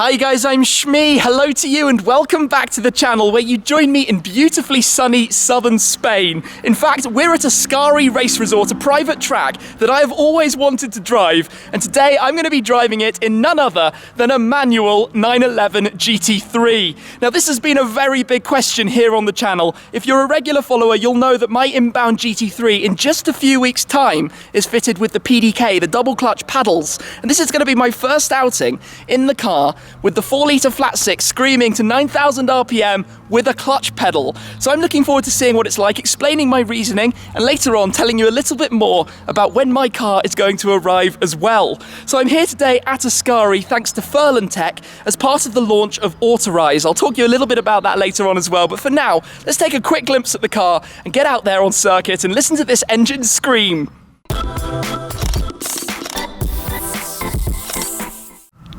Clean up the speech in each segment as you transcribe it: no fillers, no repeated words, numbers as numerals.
Hi guys, I'm Shmee. Hello to you and welcome back to the channel where you join me in beautifully sunny southern Spain. In fact, we're at Ascari Race Resort, a private track that I have always wanted to drive, and today I'm going to be driving it in none other than a manual 911 GT3. Now this has been a very big question here on the channel. If you're a regular follower, you'll know that my inbound GT3 in just a few weeks' time is fitted with the PDK, the double clutch paddles, and this is going to be my first outing in the car with the 4-litre flat six screaming to 9,000 RPM with a clutch pedal. So I'm looking forward to seeing what it's like, explaining my reasoning, and later on telling you a little bit more about when my car is going to arrive as well. So I'm here today at Ascari thanks to FurlanTech as part of the launch of Autorize. I'll talk to you a little bit about that later on as well, but for now, let's take a quick glimpse at the car and get out there on circuit and listen to this engine scream.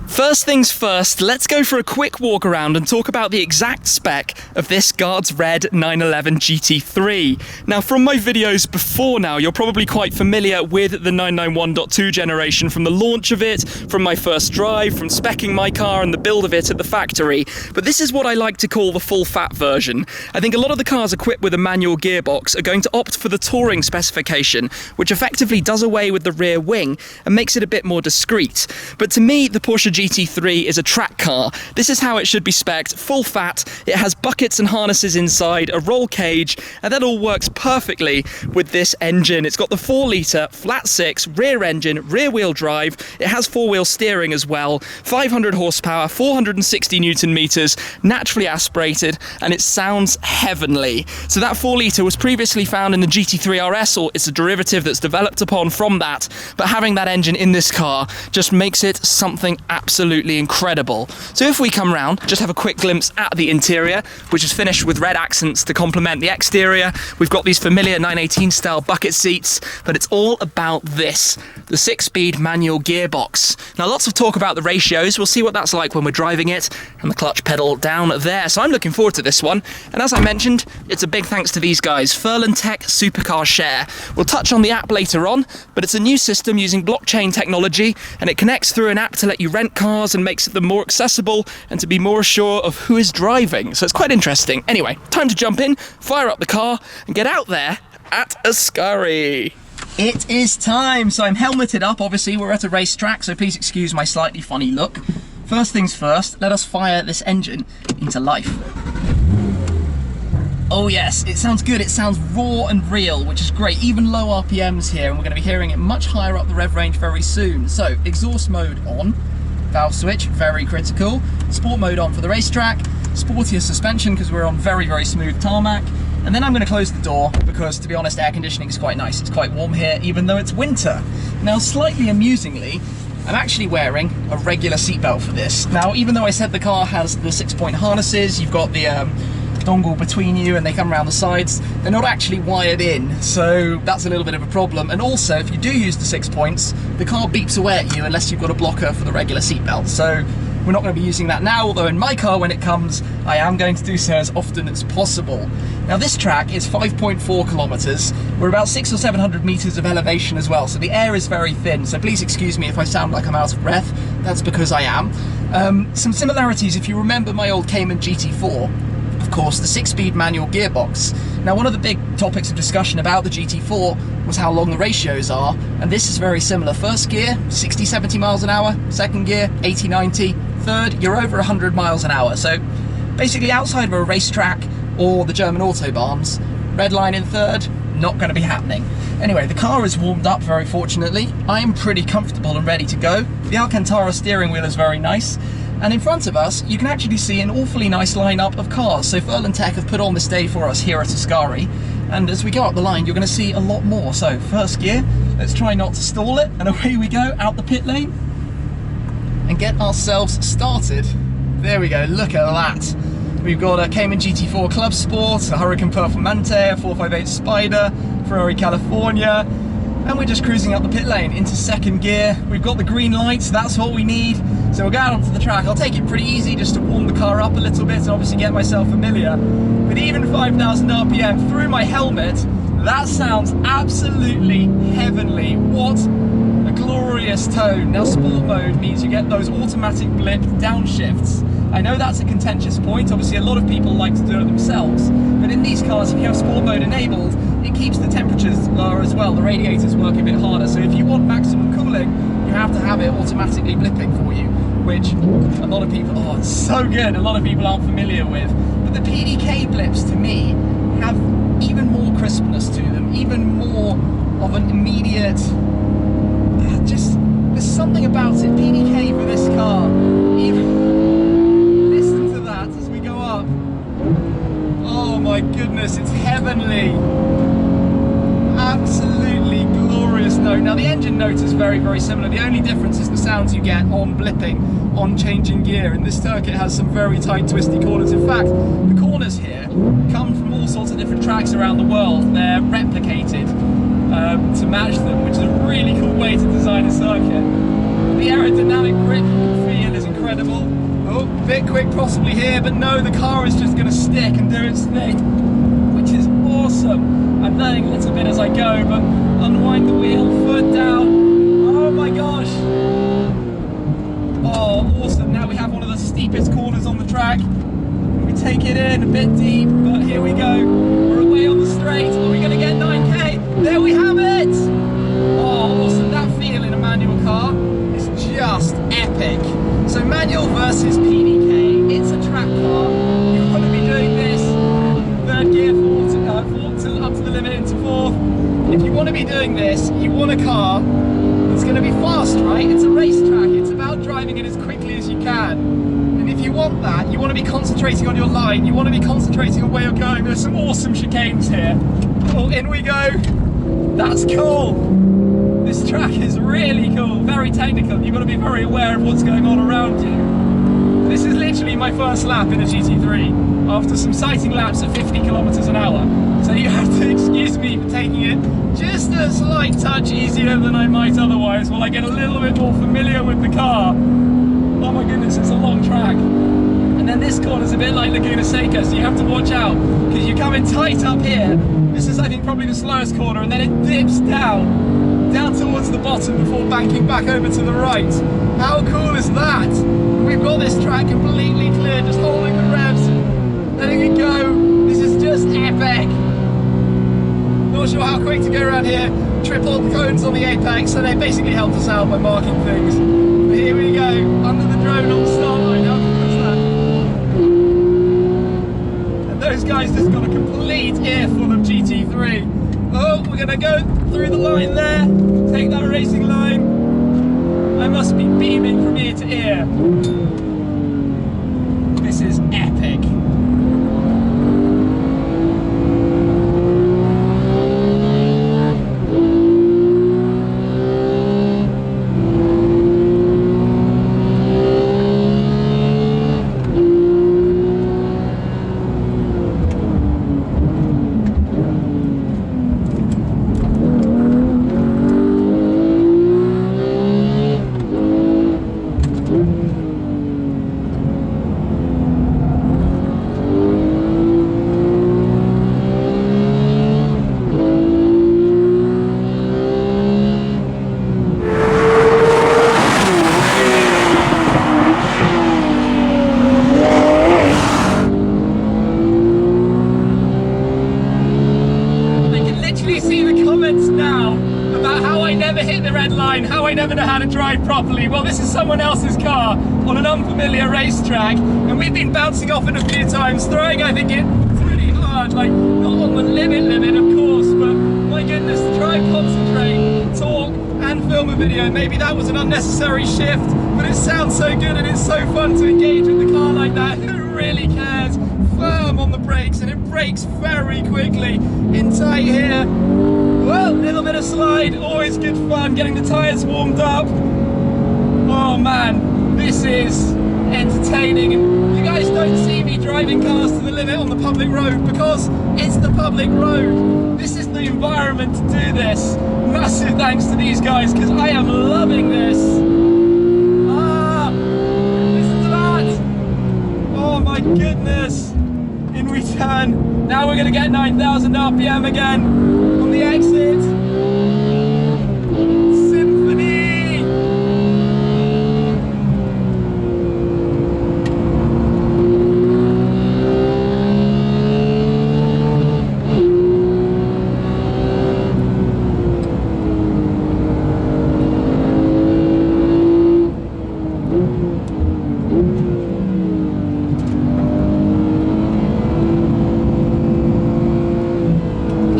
First things first, let's go for a quick walk around and talk about the exact spec of this Guards Red 911 GT3. Now, from my videos before now, you're probably quite familiar with the 991.2 generation from the launch of it, from my first drive, from speccing my car and the build of it at the factory. But this is what I like to call the full fat version. I think a lot of the cars equipped with a manual gearbox are going to opt for the touring specification, which effectively does away with the rear wing and makes it a bit more discreet. But to me, the Porsche GT3 is a track car. This is how it should be spec'd, full fat. It has buckets and harnesses inside, a roll cage, and that all works perfectly with this engine. It's got the 4-litre flat six rear engine, rear wheel drive. It has 4-wheel steering as well, 500 horsepower, 460 Newton meters, naturally aspirated, and it sounds heavenly. So that 4-litre was previously found in the GT3 RS, or it's a derivative that's developed upon from that, but having that engine in this car just makes it something absolutely incredible. So if we come round, just have a quick glimpse at the interior, which is finished with red accents to complement the exterior. We've got these familiar 918 style bucket seats, but it's all about this, the 6-speed manual gearbox. Now lots of talk about the ratios. We'll see what that's like when we're driving it, and the clutch pedal down there. So I'm looking forward to this one. And as I mentioned, it's a big thanks to these guys, FurlanTech Supercar Share. We'll touch on the app later on, but it's a new system using blockchain technology, and it connects through an app to let you rent cars and makes them more accessible and to be more sure of who is driving. So it's quite interesting. Anyway, time to jump in, fire up the car, and get out there at Ascari. It is time. So I'm helmeted up, obviously. We're at a racetrack, so please excuse my slightly funny look. First things first, let us fire this engine into life. Oh yes, it sounds good. It sounds raw and real, which is great. Even low RPMs here, and we're going to be hearing it much higher up the rev range very soon. So, exhaust mode on. Valve switch, very critical. Sport mode on for the racetrack. Sportier suspension because we're on very, very smooth tarmac. And then I'm going to close the door because, to be honest, air conditioning is quite nice. It's quite warm here, even though it's winter. Now, slightly amusingly, I'm actually wearing a regular seatbelt for this. Now, even though I said the car has the 6-point harnesses, you've got the dongle between you and they come around the sides, they're not actually wired in, so that's a little bit of a problem. And also, if you do use the 6 points, the car beeps away at you unless you've got a blocker for the regular seatbelt. So we're not going to be using that now, although in my car when it comes, I am going to do so as often as possible. Now this track is 5.4 kilometers. We're about 600 or 700 meters of elevation as well, so the air is very thin, so please excuse me if I sound like I'm out of breath. That's because I am. Some similarities, if you remember my old Cayman GT4, of course, the 6-speed manual gearbox. Now, one of the big topics of discussion about the GT4 was how long the ratios are, and this is very similar. First gear, 60-70 miles an hour. Second gear, 80-90. Third, you're over 100 miles an hour. So basically outside of a racetrack or the German autobahns, red line in third, not going to be happening. Anyway, the car is warmed up very fortunately. I am pretty comfortable and ready to go. The Alcantara steering wheel is very nice. And in front of us, you can actually see an awfully nice lineup of cars. So FurlanTech have put on this day for us here at Ascari. And as we go up the line, you're going to see a lot more. So first gear, let's try not to stall it. And away we go, out the pit lane. And get ourselves started. There we go, look at that. We've got a Cayman GT4 Club Sport, a Hurricane Performante, a 458 Spider, Ferrari California. And we're just cruising up the pit lane into second gear. We've got the green lights, that's what we need. So we'll go out onto the track. I'll take it pretty easy just to warm the car up a little bit and obviously get myself familiar. But even 5,000 RPM through my helmet, that sounds absolutely heavenly. What a glorious tone. Now sport mode means you get those automatic blip downshifts. I know that's a contentious point, obviously a lot of people like to do it themselves, but in these cars, if you have sport mode enabled, it keeps the temperatures lower as well, the radiators work a bit harder, so if you want maximum cooling, you have to have it automatically blipping for you, which a lot of people, oh it's so good, a lot of people aren't familiar with. But the PDK blips to me have even more crispness to them, even more of an immediate, just, there's something about it, PDK for this car, even, listen to that as we go up, oh my goodness, it's heavenly, absolutely glorious note. Now the engine note is very, very similar, the only difference is the sounds you get on blipping, on changing gear. In this circuit has some very tight twisty corners, in fact, the corners here come from all sorts of different tracks around the world, they're replicated to match them, which is a really cool way to design a circuit. The aerodynamic grip feel is incredible. Oh, a bit quick possibly here, but no, the car is just going to stick and do its thing, which is awesome. I'm learning a little bit as I go, but unwind the wheel, foot down. Oh my gosh. Oh, awesome. Now we have one of the steepest corners on the track. We take it in a bit deep, but here we go. We're away on the straight. Are we going to get 9K? There we have it! Oh, awesome. That feel in a manual car is just epic. So manual versus PDK. It's a track car. You want to be doing this. Third gear, up to the limit into fourth. If you want to be doing this, you want a car that's going to be fast, right? It's a racetrack. It's about driving it as quickly as you can. And if you want that, you want to be concentrating on your line. You want to be concentrating on where you're going. There's some awesome chicanes here. Oh, in we go. That's cool. This track is really cool, very technical. You've got to be very aware of what's going on around you. This is literally my first lap in a GT3 after some sighting laps at 50 kilometers an hour. So you have to excuse me for taking it just a slight touch easier than I might otherwise while I get a little bit more familiar with the car. Oh my goodness, it's a long track. And then this corner's a bit like Laguna Seca, so you have to watch out because you come in tight up here. This is, I think, probably the slowest corner, and then it dips down towards the bottom before banking back over to the right. How cool is that? We've got this track completely clear, just holding the revs, letting it go. This is just epic. Not sure how quick to go around here. Triple cones on the apex, so they basically helped us out by marking things. But here we go, under the drone on the start line. How cool is that? And those guys just got a complete earful of GT3. Oh, we're gonna go through the line there, take that racing line. I must be beaming from ear to ear. This is epic. How I never know how to drive properly. Well, this is someone else's car on an unfamiliar racetrack, and we've been bouncing off it a few times, throwing, I think, it pretty hard, like not on the limit, of course, but my goodness, to try and concentrate, talk, and film a video. Maybe that was an unnecessary shift, but it sounds so good and it's so fun to engage with the car like that. Who really cares? Firm on the brakes, and it brakes very quickly. In tight here. Well, a little bit of slide, always good fun, getting the tyres warmed up. Oh man, this is entertaining. And you guys don't see me driving cars to the limit on the public road because it's the public road. This is the environment to do this. Massive thanks to these guys because I am loving this. Ah, listen to that. Oh my goodness. In we turn. Now we're going to get 9,000 RPM again. The exit. Symphony.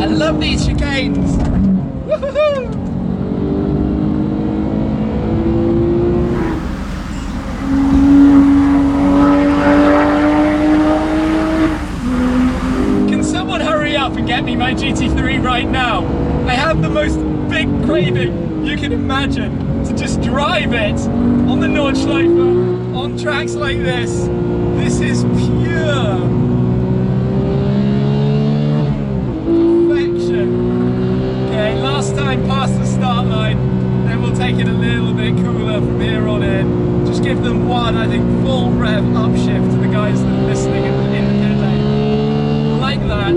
I love these chicanes. Woohoo! Can someone hurry up and get me my GT3 right now? I have the most big craving you can imagine to just drive it on the Nordschleife on tracks like this. This is pure perfection. Okay, last time past the start line, then we'll take it a little bit cooler from here on in. Just give them one, I think, full rev upshift to the guys that are listening in the pit lane. Like that.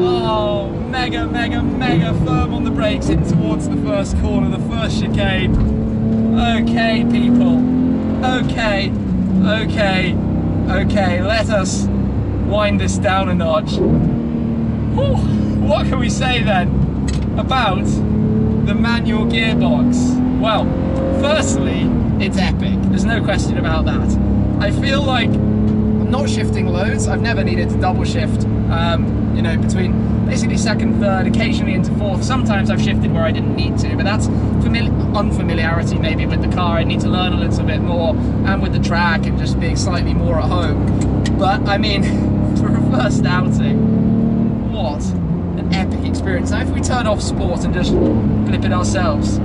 Oh, mega, mega, mega firm on the brakes in towards the first corner, the first chicane. Okay, people. Okay, okay, okay. Let us wind this down a notch. Whew. What can we say then about the manual gearbox? Well, firstly, it's epic. There's no question about that. I feel like I'm not shifting loads. I've never needed to double shift, you know, between basically second, third, occasionally into fourth. Sometimes I've shifted where I didn't need to, but that's unfamiliarity maybe with the car. I need to learn a little bit more, and with the track and just being slightly more at home. But I mean, for a first outing, what an epic experience. Now if we turn off sport and just flip it ourselves,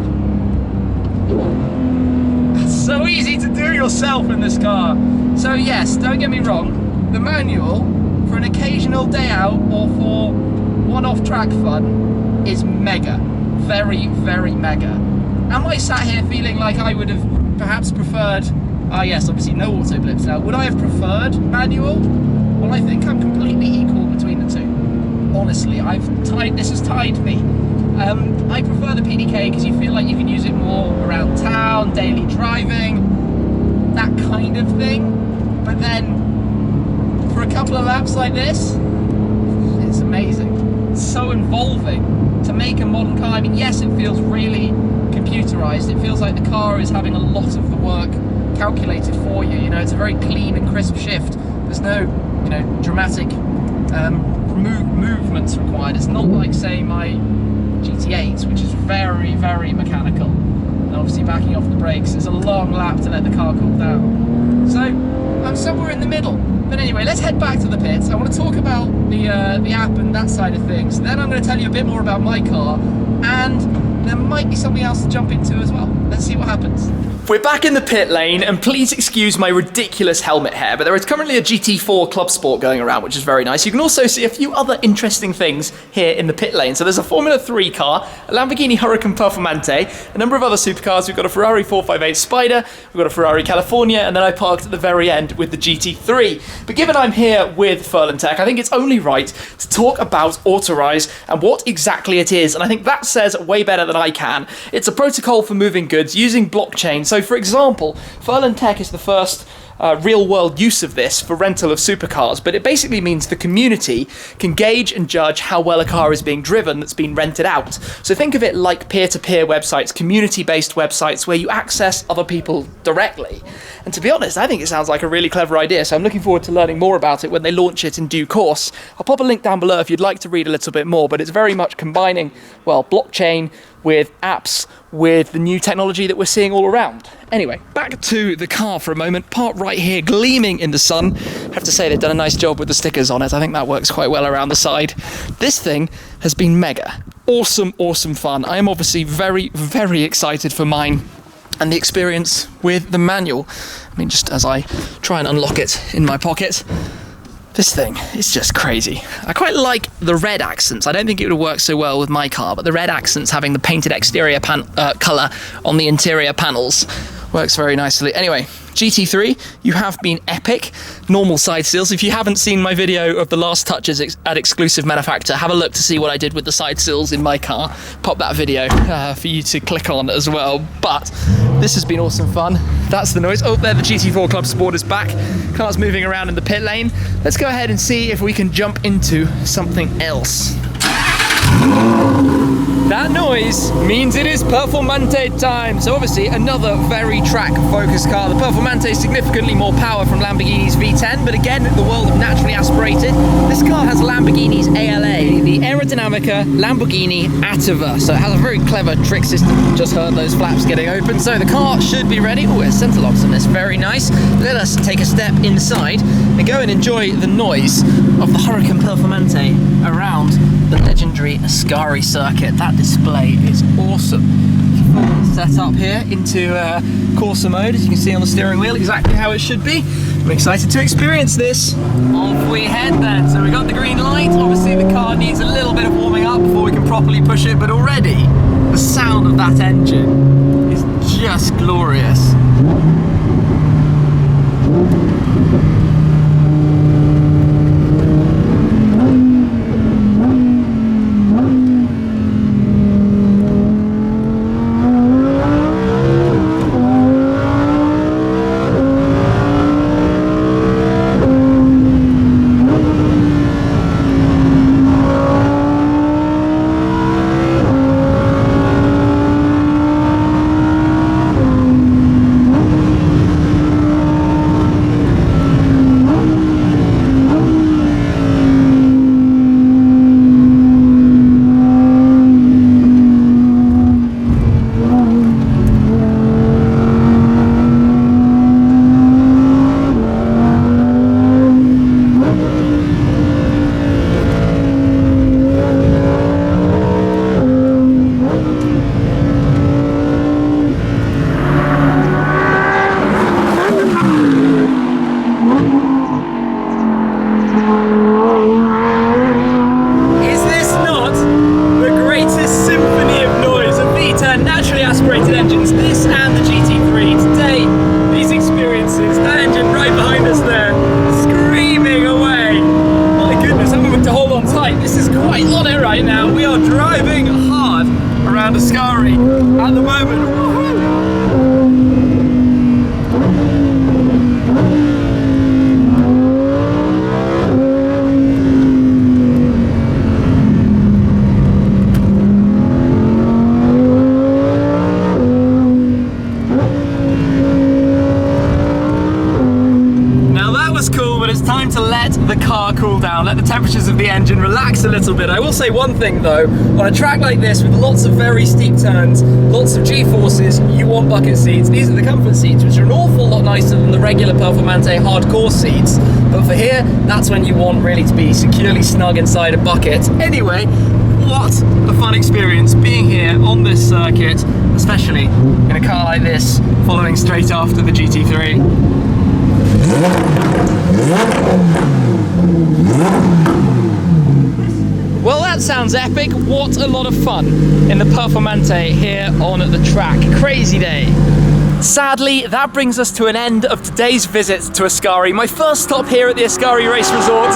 it's so easy to do yourself in this car. So yes, don't get me wrong, the manual for an occasional day out or for one-off track fun is mega. Very, very mega. Am I sat here feeling like I would have perhaps preferred, yes, obviously no auto blips now, would I have preferred manual? Well, I think I'm completely equal between the two. Honestly, this has tied me. I prefer the PDK because you feel like you can use it more around town, daily driving, that kind of thing. But then, for a couple of laps like this, it's amazing. It's so involving to make a modern car. I mean, yes, it feels really computerized. It feels like the car is having a lot of the work calculated for you. You know, it's a very clean and crisp shift. There's no, you know, dramatic movements required. It's not like, say, my GT8, which is very, very mechanical. And obviously backing off the brakes is a long lap to let the car cool down. So I'm somewhere in the middle. But anyway, let's head back to the pits. I want to talk about the app and that side of things. Then I'm going to tell you a bit more about my car, and there might be something else to jump into as well. Let's see what happens. We're back in the pit lane, and please excuse my ridiculous helmet hair, but there is currently a GT4 Club Sport going around, which is very nice. You can also see a few other interesting things here in the pit lane. So there's a Formula 3 car, a Lamborghini Huracan Performante, a number of other supercars. We've got a Ferrari 458 Spider, we've got a Ferrari California, and then I parked at the very end with the GT3. But given I'm here with FurlanTech, I think it's only right to talk about Autorize and what exactly it is, and I think that says way better than I can. It's a protocol for moving goods using blockchain. So for example, FurlanTech is the first real-world use of this for rental of supercars, but it basically means the community can gauge and judge how well a car is being driven that's been rented out. So think of it like peer-to-peer websites, community-based websites where you access other people directly. And to be honest, I think it sounds like a really clever idea, so I'm looking forward to learning more about it when they launch it in due course. I'll pop a link down below if you'd like to read a little bit more, but it's very much combining, well, blockchain with apps, with the new technology that we're seeing all around. Anyway, back to the car for a moment, parked right here, gleaming in the sun. I have to say they've done a nice job with the stickers on it. I think that works quite well around the side. This thing has been mega. Awesome, awesome fun. I am obviously very, very excited for mine and the experience with the manual. I mean, just as I try and unlock it in my pocket, this thing is just crazy. I quite like the red accents. I don't think it would work so well with my car, but the red accents having the painted exterior colour on the interior panels works very nicely. Anyway, GT3, you have been epic. Normal side sills. If you haven't seen my video of the last touches at exclusive manufacturer, have a look to see what I did with the side sills in my car. Pop that video for you to click on as well. But this has been awesome fun. That's the noise. Oh, there the GT4 Club Sport is back. Car's moving around in the pit lane. Let's go ahead and see if we can jump into something else. That noise means it is Performante time. So obviously another very track focused car. The Performante is significantly more power from Lamborghini's V10, but again, the world of naturally aspirated, this car has Lamborghini's ALA, the Aerodynamica Lamborghini Attiva. So it has a very clever trick system. Just heard those flaps getting open. So the car should be ready. Oh, there's center locks on this, very nice. Let us take a step inside and go and enjoy the noise of the Huracan Performante around the legendary Ascari circuit. That display is awesome. Set up here into Corsa mode, as you can see on the steering wheel, exactly how it should be. I'm excited to experience this. Off we head then. So we got the green light. Obviously the car needs a little bit of warming up before we can properly push it, but already the sound of that engine is just glorious. Engines, this and the GT3. Today, these experiences, that engine right behind us there, screaming away. My goodness, I'm going to hold on tight. This is quite on it right now. We are driving hard around Ascari at the moment. Woohoo! It's time to let the car cool down, let the temperatures of the engine relax a little bit. I will say one thing though, on a track like this with lots of very steep turns, lots of G-forces, you want bucket seats. These are the comfort seats, which are an awful lot nicer than the regular Performante hardcore seats. But for here, that's when you want really to be securely snug inside a bucket. Anyway, what a fun experience being here on this circuit, especially in a car like this, following straight after the GT3. Well, that sounds epic. What a lot of fun in the Performante here on the track. Crazy day. Sadly, that brings us to an end of today's visit to Ascari. My first stop here at the Ascari Race Resort.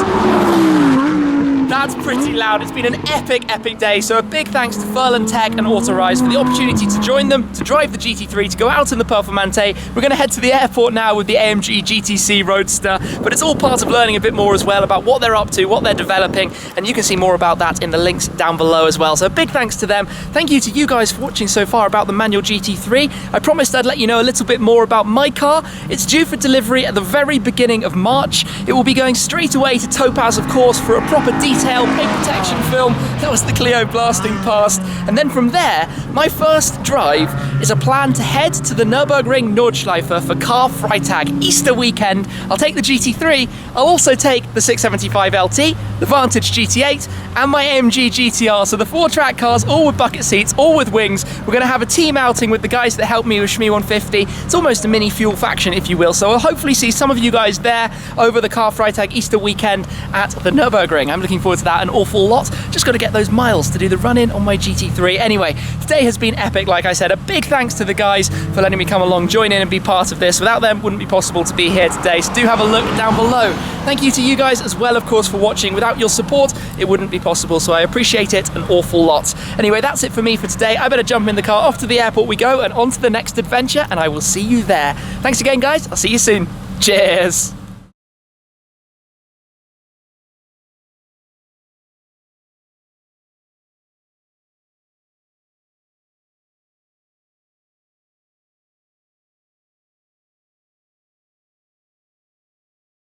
That's pretty loud. It's been an epic, epic day. So a big thanks to FurlanTech and Autorize for the opportunity to join them, to drive the GT3, to go out in the Performante. We're going to head to the airport now with the AMG GTC Roadster, but it's all part of learning a bit more as well about what they're up to, what they're developing, and you can see more about that in the links down below as well. So a big thanks to them. Thank you to you guys for watching so far about the manual GT3. I promised I'd let you know a little bit more about my car. It's due for delivery at the very beginning of March. It will be going straight away to Topaz, of course, for a proper detailed paint protection film. That was the Clio blasting past. And then from there, my first drive is a plan to head to the Nürburgring Nordschleife for Car Freitag Easter weekend. I'll take the GT3. I'll also take the 675 LT, the Vantage GT8, and my AMG GTR. So the 4-track cars, all with bucket seats, all with wings. We're going to have a team outing with the guys that helped me with Shmee 150. It's almost a mini fuel faction, if you will. So I'll hopefully see some of you guys there over the Car Freitag Easter weekend at the Nürburgring. I'm looking forward to that an awful lot. Just got to get those miles to do the run-in on my GT3. Anyway, today has been epic, like I said. A big thanks to the guys for letting me come along, join in and be part of this. Without them, it wouldn't be possible to be here today. So do have a look down below. Thank you to you guys as well, of course, for watching. Without your support, it wouldn't be possible. So I appreciate it an awful lot. Anyway, that's it for me for today. I better jump in the car. Off to the airport we go and on to the next adventure, and I will see you there. Thanks again, guys. I'll see you soon. Cheers.